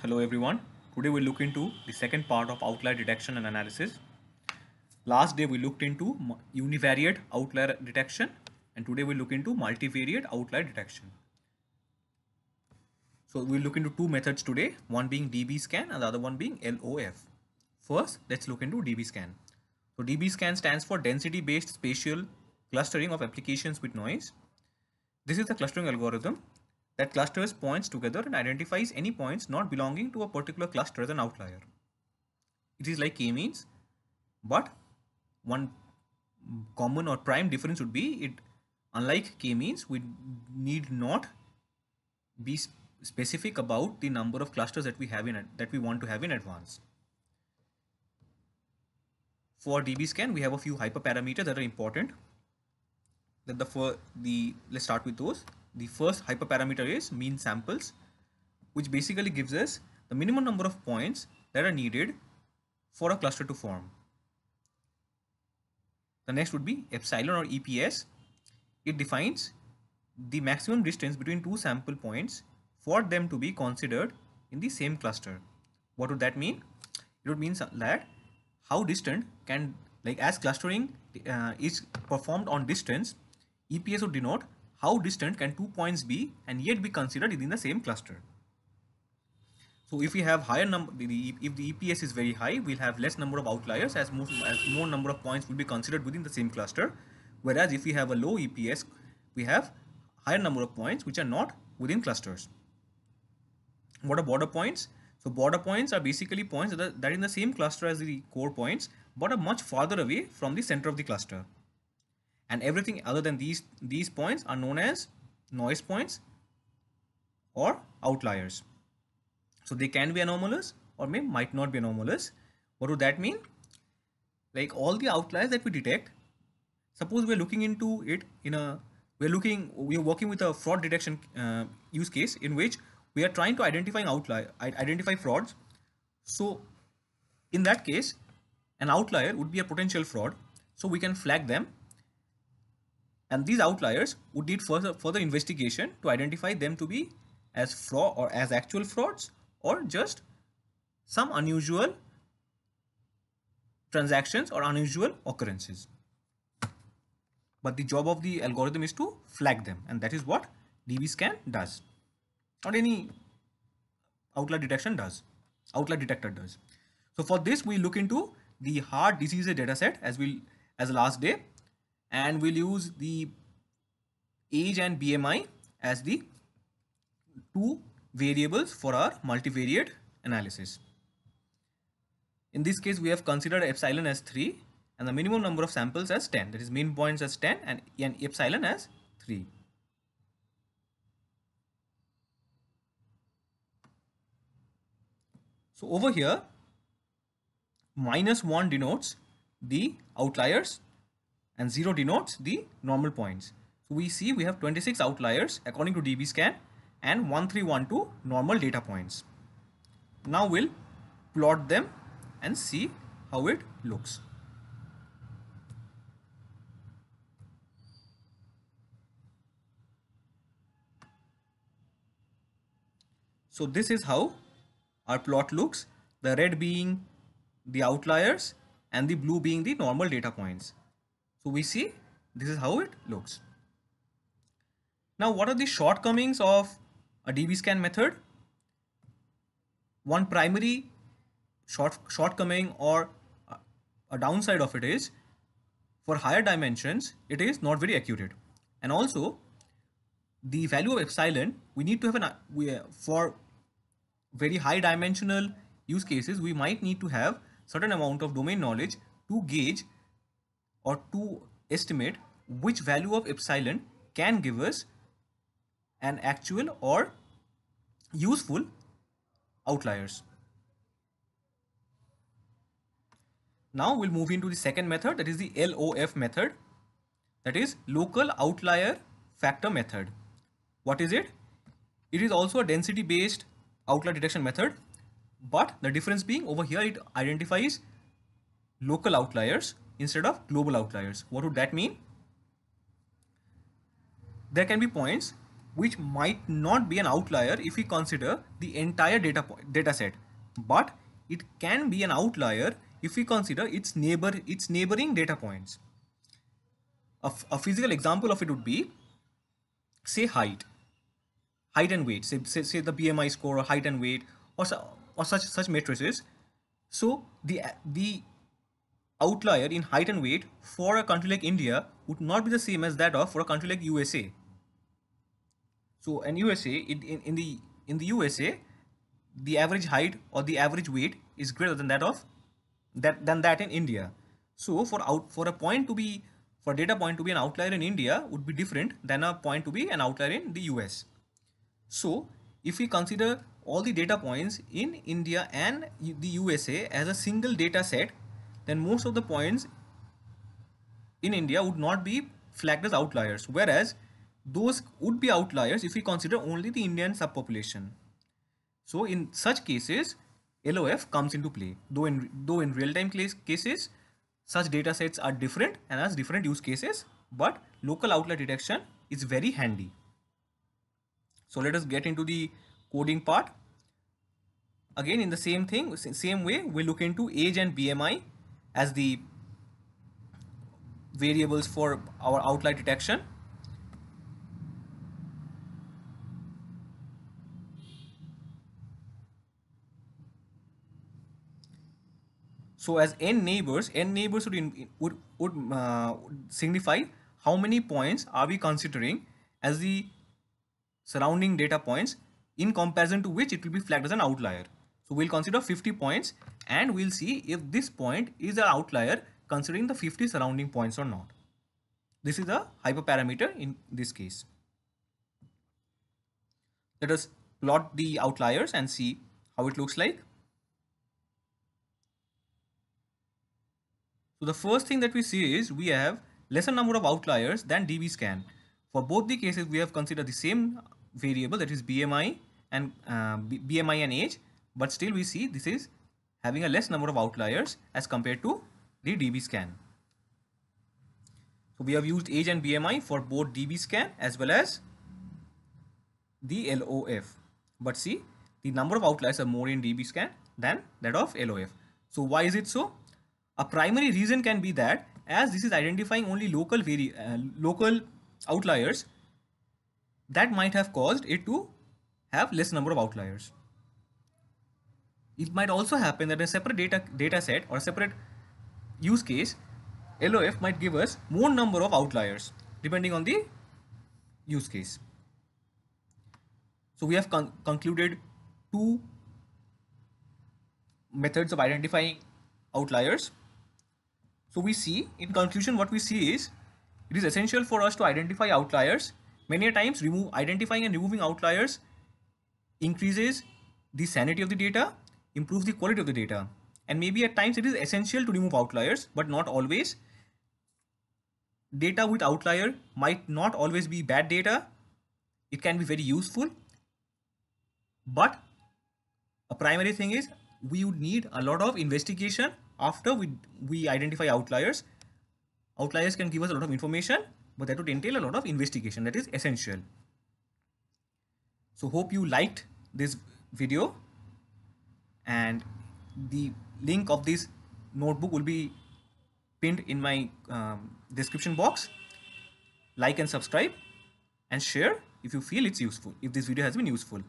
Hello everyone. Today we'll look into the second part of outlier detection and analysis. Last day we looked into univariate outlier detection and today we'll look into multivariate outlier detection. So we'll look into two methods today, one being DBSCAN and the other one being LOF. First, let's look into DBSCAN. So DBSCAN stands for Density Based Spatial Clustering of Applications with Noise. This is a clustering algorithm that clusters points together and identifies any points not belonging to a particular cluster as an outlier. It is like k-means, but one common or prime difference would be unlike k-means, we need not be specific about the number of clusters that we want to have in advance. For DBSCAN, we have a few hyperparameters that are important. Let's start with those. The first hyperparameter is mean samples, which basically gives us the minimum number of points that are needed for a cluster to form. The next would be epsilon or EPS. It defines the maximum distance between two sample points for them to be considered in the same cluster. What would that mean? It would mean that how distant can, as clustering is performed on distance, EPS would denote how distant can 2 points be and yet be considered within the same cluster. So if we have higher number, if the EPS is very high, we'll have less number of outliers as more number of points will be considered within the same cluster. Whereas if we have a low EPS, we have higher number of points which are not within clusters. What are border points? So border points are basically points that are in the same cluster as the core points, but are much farther away from the center of the cluster. And everything other than these points are known as noise points or outliers. So they can be anomalous or might not be anomalous. What would that mean? Like all the outliers that we detect, suppose we're looking into it we're working with a fraud detection use case in which we are trying to identify frauds. So in that case, an outlier would be a potential fraud. So we can flag them. And these outliers would need further investigation to identify them to be as fraud or as actual frauds or just some unusual transactions or unusual occurrences. But the job of the algorithm is to flag them, and that is what DBSCAN does, or any outlier detector does. So for this, we look into the heart disease dataset as the last day, and we'll use the age and BMI as the two variables for our multivariate analysis. In this case, we have considered epsilon as 3 and the minimum number of samples as 10. That is mean points as 10 and epsilon as 3. So over here, -1 denotes the outliers and 0 denotes the normal points. So we see we have 26 outliers according to DBSCAN and 1312 normal data points. Now we'll plot them and see how it looks. So this is how our plot looks, the red being the outliers and the blue being the normal data points. So we see this is how it looks. Now what are the shortcomings of a DBSCAN method? One primary shortcoming or a downside of it is for higher dimensions it is not very accurate, and also the value of epsilon we need to have for very high dimensional use cases we might need to have certain amount of domain knowledge to gauge or to estimate which value of epsilon can give us an actual or useful outliers. Now we'll move into the second method, that is the LOF method, that is local outlier factor method. What is it? It is also a density based outlier detection method, but the difference being over here it identifies local outliers instead of global outliers. What would that mean? There can be points which might not be an outlier if we consider the entire data set, but it can be an outlier if we consider its neighboring data points. A physical example of it would be, say, height and weight, say the BMI score or height and weight, or such matrices. So the outlier in height and weight for a country like India would not be the same as that of for a country like USA. So in USA, in the USA, the average height or the average weight is greater than that in India. So for a point to be, for a data point to be an outlier in India would be different than a point to be an outlier in the US. So if we consider all the data points in India and the USA as a single data set, then most of the points in India would not be flagged as outliers, whereas those would be outliers if we consider only the Indian subpopulation. So in such cases, LOF comes into play. Though in real-time cases, such data sets are different and has different use cases, but local outlier detection is very handy. So let us get into the coding part. Again, in the same way, we look into age and BMI as the variables for our outlier detection. So as n neighbors would signify how many points are we considering as the surrounding data points, in comparison to which it will be flagged as an outlier. So we'll consider 50 points and we'll see if this point is an outlier considering the 50 surrounding points or not. This is a hyperparameter in this case. Let us plot the outliers and see how it looks like. So the first thing that we see is we have lesser number of outliers than DBSCAN. For both the cases, we have considered the same variable, that is BMI and age, but still we see this is having a less number of outliers as compared to the DBSCAN. So we have used age and BMI for both DBSCAN as well as the LOF. But see, the number of outliers are more in DBSCAN than that of LOF. So why is it so? A primary reason can be that as this is identifying only local outliers, that might have caused it to have less number of outliers. It might also happen that a separate data set or a separate use case, LOF might give us more number of outliers depending on the use case. So we have concluded two methods of identifying outliers. So we see, in conclusion, what we see is it is essential for us to identify outliers. Many a times identifying and removing outliers increases the sanity of the data, improves the quality of the data. And maybe at times it is essential to remove outliers, but not always. Data with outlier might not always be bad data. It can be very useful. But a primary thing is we would need a lot of investigation after we identify outliers. Outliers can give us a lot of information, but that would entail a lot of investigation that is essential. So hope you liked this video, and the link of this notebook will be pinned in my description box. Like and subscribe and share if you feel it's useful, if this video has been useful.